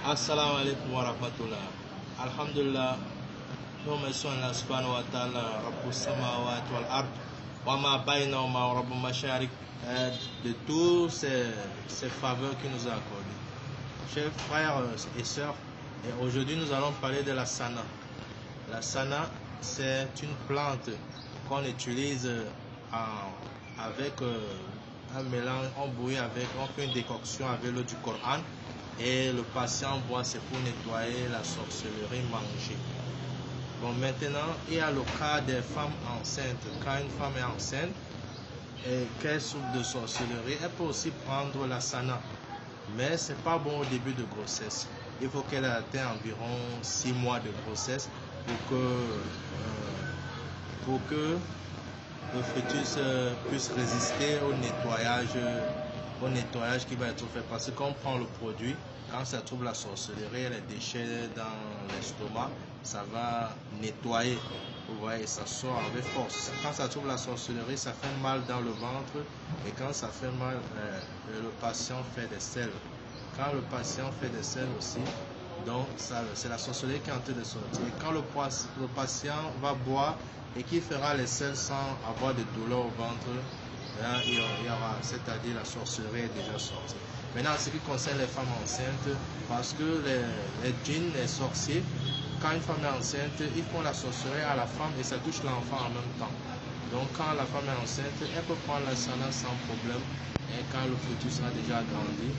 Assalamu alaikum wa rahmatullah. Alhamdulillah, nous remercions Allah subhanahu wa ta'ala, Rabbus samawati wal ard, wa ma baynahuma wa rabbul masharik, de tous ces faveurs qu'il nous a accordées. Chers frères et sœurs, aujourd'hui nous allons parler de la sana. La sana, c'est une plante qu'on utilise avec un mélange, on fait une décoction avec l'eau du Coran. Et le patient boit, c'est pour nettoyer la sorcellerie mangée. Bon, maintenant, il y a le cas des femmes enceintes. Quand une femme est enceinte et qu'elle souffre de sorcellerie, elle peut aussi prendre la sana. Mais ce n'est pas bon au début de grossesse. Il faut qu'elle ait atteint environ 6 mois de grossesse pour que le fœtus puisse résister au nettoyage qui va être fait. Parce que quand on prend le produit, quand ça trouve la sorcellerie et les déchets dans l'estomac, ça va nettoyer. Vous voyez, ça sort avec force. Quand ça trouve la sorcellerie, ça fait mal dans le ventre. Et quand ça fait mal, le patient fait des selles. Quand le patient fait des selles aussi, donc c'est la sorcellerie qui est en train de sortir. Et quand le patient va boire et qui fera les selles sans avoir de douleur au ventre, là, il y aura, c'est-à-dire la sorcellerie est déjà sortie. Maintenant, en ce qui concerne les femmes enceintes, parce que les djinns, les sorciers, quand une femme est enceinte, ils font la sorcellerie à la femme et ça touche l'enfant en même temps. Donc, quand la femme est enceinte, elle peut prendre la sana sans problème. Et quand le fœtus a déjà grandi,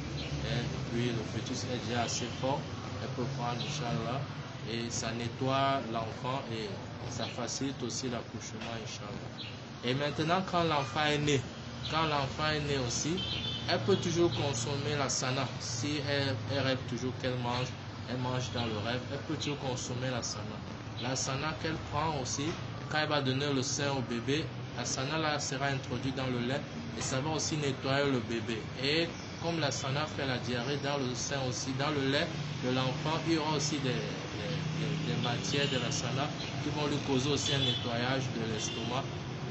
et puis le fœtus est déjà assez fort, elle peut prendre, Inch'Allah, et ça nettoie l'enfant et ça facilite aussi l'accouchement, Inch'Allah. Et maintenant, quand l'enfant est né aussi, elle peut toujours consommer la sana. Si elle rêve toujours qu'elle mange, elle mange dans le rêve, elle peut toujours consommer la sana. La sana qu'elle prend aussi, quand elle va donner le sein au bébé, la sana là sera introduite dans le lait et ça va aussi nettoyer le bébé. Et comme la sana fait la diarrhée dans le sein aussi, dans le lait de l'enfant, il y aura aussi des matières de la sana qui vont lui causer aussi un nettoyage de l'estomac.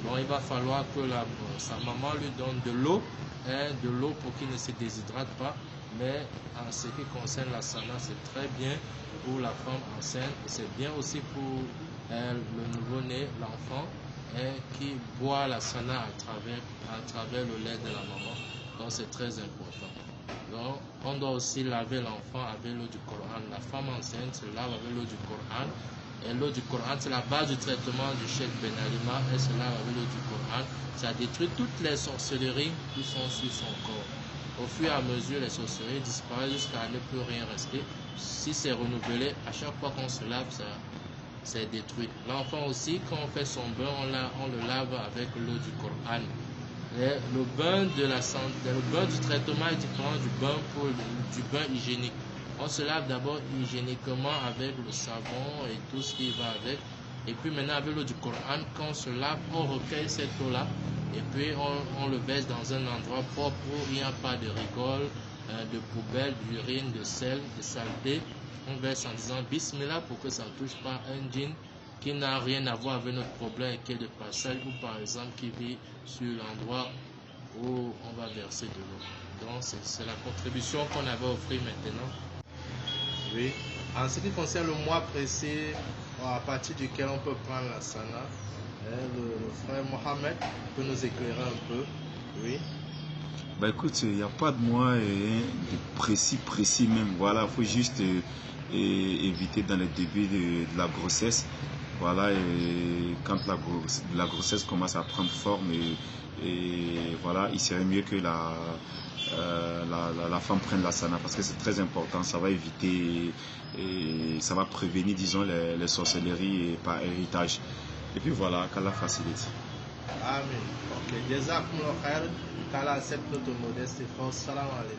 Donc il va falloir que sa maman lui donne de l'eau pour qu'il ne se déshydrate pas. Mais en ce qui concerne la sana, c'est très bien pour la femme enceinte. C'est bien aussi pour le nouveau-né, l'enfant, qui boit la sana à travers le lait de la maman. Donc c'est très important. Donc on doit aussi laver l'enfant avec l'eau du Coran. La femme enceinte se lave avec l'eau du Coran. Et l'eau du Coran, c'est la base du traitement du Cheikh Ben Alima. Elle se lave avec l'eau du Coran. Ça détruit toutes les sorcelleries qui sont sur son corps. Au fur et à mesure, les sorcelleries disparaissent jusqu'à ne plus rien rester. Si c'est renouvelé, à chaque fois qu'on se lave, c'est détruit. L'enfant aussi, quand on fait son bain, on le lave avec l'eau du Coran. Et le bain du traitement est différent du bain hygiénique. On se lave d'abord hygiéniquement avec le savon et tout ce qui va avec. Et puis maintenant avec l'eau du Coran, quand on se lave, on recueille cette eau-là. Et puis on le verse dans un endroit propre où il n'y a pas de rigole, de poubelle, d'urine, de sel, de saleté. On verse en disant Bismillah pour que ça ne touche pas un djinn qui n'a rien à voir avec notre problème et qui est de passage ou par exemple qui vit sur l'endroit où on va verser de l'eau. Donc c'est la contribution qu'on avait offert maintenant. Oui. En ce qui concerne le mois précis, à partir duquel on peut prendre la sana, le frère Mohamed peut nous éclairer un peu. Oui. Bah écoute, il n'y a pas de mois de précis même. Voilà, il faut juste éviter dans le début de la grossesse. Voilà, et quand la grossesse commence à prendre forme et voilà, il serait mieux que la femme prenne la sana parce que c'est très important. Ça va éviter et ça va prévenir, disons, les sorcelleries par héritage. Et puis voilà, qu'Allah facilite. Amen. Ok. Jazakumullah khair. Qu'Allah accepte notre modeste effort. Salam alaikum.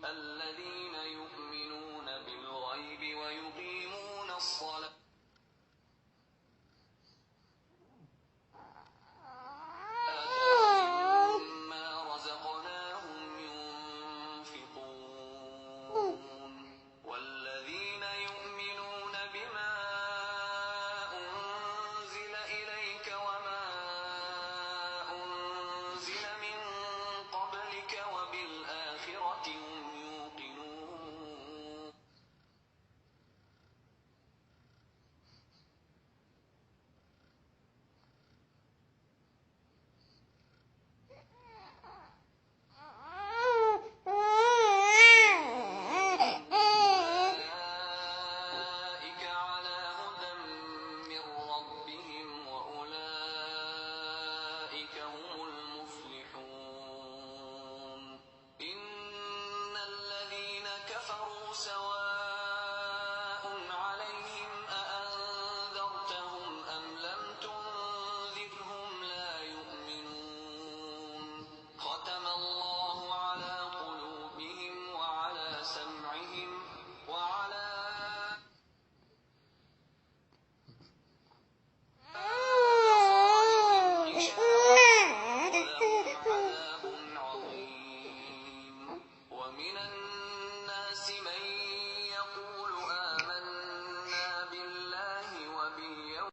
الذين يؤمنون بالغيب ويقيمون من